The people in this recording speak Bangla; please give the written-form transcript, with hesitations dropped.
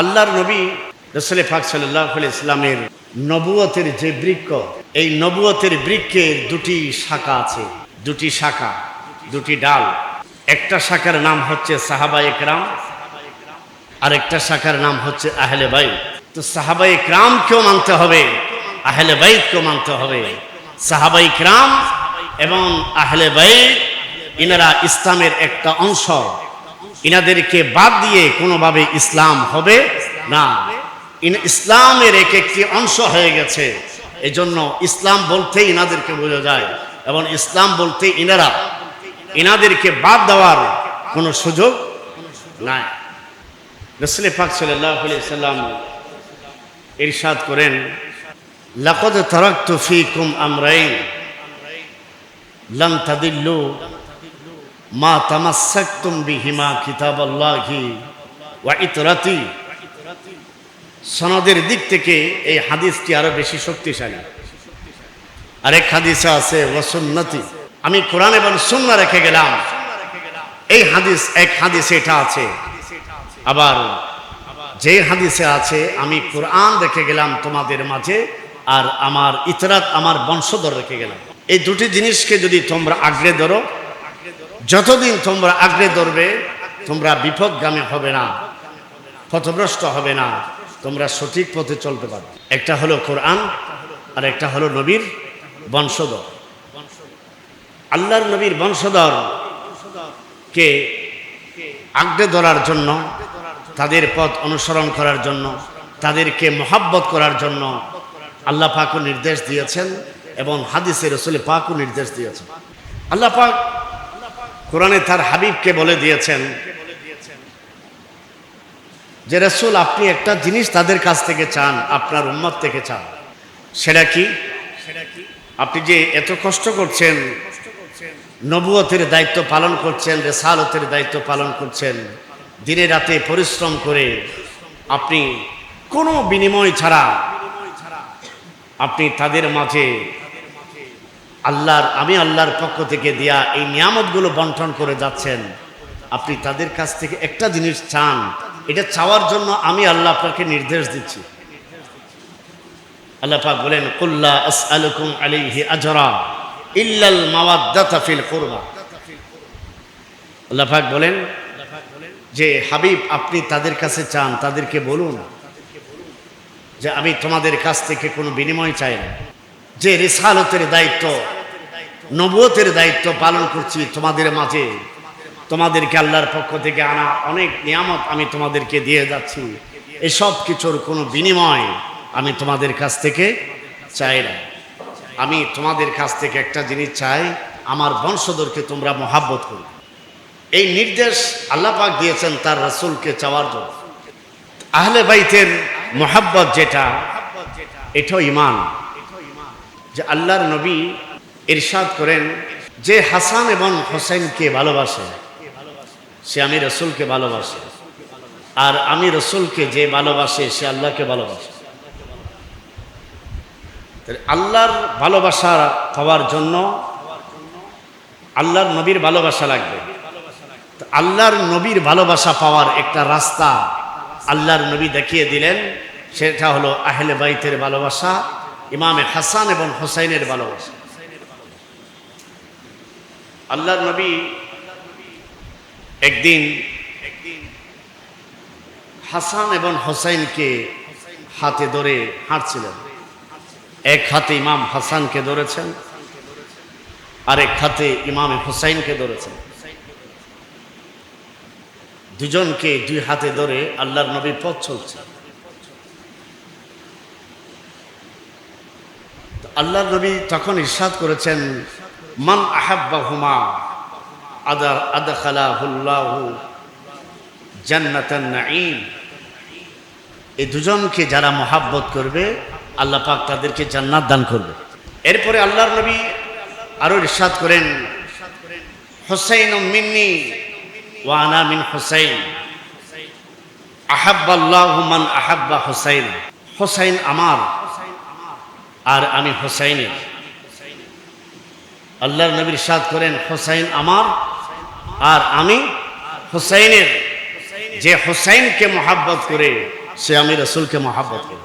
আল্লাহর নবী রাসূল পাক সাল্লাল্লাহু আলাইহি ইসলামের নবুয়তের যে বৃক্ষ, এই নবুয়তের বৃক্ষের দুটি শাখা আছে, দুটি ডাল। একটা শাখার নাম হচ্ছে সাহাবায়ে কেরাম, আরেকটা শাখার নাম হচ্ছে আহলে বাইত। তো সাহাবায়ে কেরামকেও মানতে হবে, আহলে বাইতকেও মানতে হবে। সাহাবায়ে কেরাম এবং আহলে বাইত ইনারা ইসলামের একটা অংশ, ইনাদেরকে বাদ দিয়ে কোনোভাবে ইসলাম হবে না। ইসলামের এক একটি অংশ হয়ে গেছে, এজন্য ইসলাম বলতেই ইনাদেরকে বোঝা যায়, এবং ইসলাম বলতে ইনাদেরকে বাদ দেওয়ার কোনো সুযোগ নাই। রাসূল পাক সাল্লাল্লাহু আলাইহি সাল্লাম ইরশাদ করেন, লাকাদ তারাকতু ফীকুম আমরাইন লান তাদিল্লু মা তামাসসাকতুম বিহিমা কিতাবাল্লাহি ওয়া ইতরাতি। সনদের দিক থেকে এই হাদিসটি আরো বেশি শক্তিশালী। আরেক হাদিসে আছে ওয়া সুন্নতি, আমি কোরআন এবং সুন্নাহ রেখে গেলাম। এই হাদিস এক হাদিসে এটা আছে, আবার যে হাদিসে আছে আমি কোরআন রেখে গেলাম তোমাদের মাঝে, আর আমার ইতরাত আমার বংশধর রেখে গেলাম। এই দুটি জিনিসকে যদি তোমরা আঁকড়ে ধরো, যতদিন তোমরা আঁকড়ে ধরবে তোমরা বিপদগামী হবে না, পথভ্রষ্ট হবে না, তোমরা সঠিক পথে চলতে পারবে। একটা হলো কোরআন আর একটা হলো নবীর বংশধর। আল্লাহর নবীর বংশধর কে আঁকড়ে ধরার জন্য, তাদের পথ অনুসরণ করার জন্য, তাদেরকে মহাব্বত করার জন্য আল্লাহ পাকও নির্দেশ দিয়েছেন এবং হাদিসে রাসূল পাকও নির্দেশ দিয়েছেন। আল্লাহ পাক কোরআনে তার হাবিবকে বলে দিয়েছেন যে রাসূল আপনি একটা জিনিস তাদের কাছ থেকে চান, আপনার উম্মত থেকে চান। সেটা কি? আপনি যে এত কষ্ট করছেন, নবুয়তের দায়িত্ব পালন করছেন, রিসালতের দায়িত্ব পালন করছেন, দিনে রাতে পরিশ্রম করে আপনি কোনো বিনিময় ছাড়া আপনি তাদের মাঝে আমি আল্লাহর পক্ষ থেকে দেয়া এই নিয়ামতগুলো বন্টন করে যাচ্ছেন। আপনি তাদের কাছ থেকে একটা জিনিস চান, এটা চাওয়ার জন্য আমি আল্লাহ আপনাকে নির্দেশ দিচ্ছি। আল্লাহ পাক বলেন, কুল লা আসআলুকুম আলাইহি আজরা ইল্লাল মাওয়াদ্দাতা ফিল কুরবা। আল্লাহ পাক বলেন যে হাবিব আপনি তাদের কাছে চান, তাদেরকে বলুন যে আমি তোমাদের কাছ থেকে কোনো বিনিময় চাই না, যে রিসালতের দায়িত্ব, নবুয়তের দায়িত্ব পালন করছি তোমাদের মাঝে, তোমাদেরকে আল্লাহর পক্ষ থেকে আনা অনেক নিয়ামত আমি তোমাদেরকে দিয়ে যাচ্ছি, এসব কিছুর কোনো বিনিময় আমি তোমাদের কাছ থেকে চাই না। আমি তোমাদের কাছ থেকে একটা জিনিস চাই, আমার বংশধরকে তোমরা মহাব্বত করো। এই নির্দেশ আল্লাহ পাক দিয়েছেন তার রাসূলকে চাওয়ার জন্য। আহলে বাইতের মহাব্বত যেটা, এটাও ঈমান। যে আল্লাহর নবী ইরশাদ করেন যে হাসান এবং হোসেনকে ভালোবাসে সে আমি রাসূলকে ভালোবাসে, আর আমি রাসূলকে যে ভালোবাসে সে আল্লাহকে ভালোবাসে। আল্লাহর ভালোবাসা পাওয়ার জন্য আল্লাহর নবীর ভালোবাসা লাগবে। আল্লাহর নবীর ভালোবাসা পাওয়ার একটা রাস্তা আল্লাহর নবী দেখিয়ে দিলেন, সেটা হলো আহলে বাইতের ভালোবাসা, ইমামে হাসান এবং হোসাইনের ভালোবাসা। আল্লাহর নবী একদিন হাসান এবং হোসাইনকে হাতে ধরে হাঁটছিলেন। এক হাতে ইমাম হাসানকে ধরেছেন, আরেক হাতে ইমামে হোসাইনকে ধরেছেন। দুজনকে দুই হাতে ধরে আল্লাহর নবী পথ চলছে। আল্লাহর নবী তখন ইরশাদ করেছেন, মান আহাব্বাহুমা আদখালাহুল্লাহু জান্নাতান নাঈম। এই দুজনকে যারা মহাব্বত করবে আল্লাহ পাক তাদেরকে জান্নাত দান করবে। এরপরে আল্লাহর নবী আরো ইরশাদ করেন, হুসাইনুম মিন্নি ওয়া আনা মিন হুসাইন আহাব্বাল্লাহু মান আহাব্বা হুসাইন। হুসাইন আমার আর আমি হুসাইনের। আল্লাহর নবী ইরশাদ করেন, হুসাইন আমার আর আমি হুসাইনের। যে হোসেনকে মহাব্বত করে সে আমি রসুলকে মহাব্বত করে।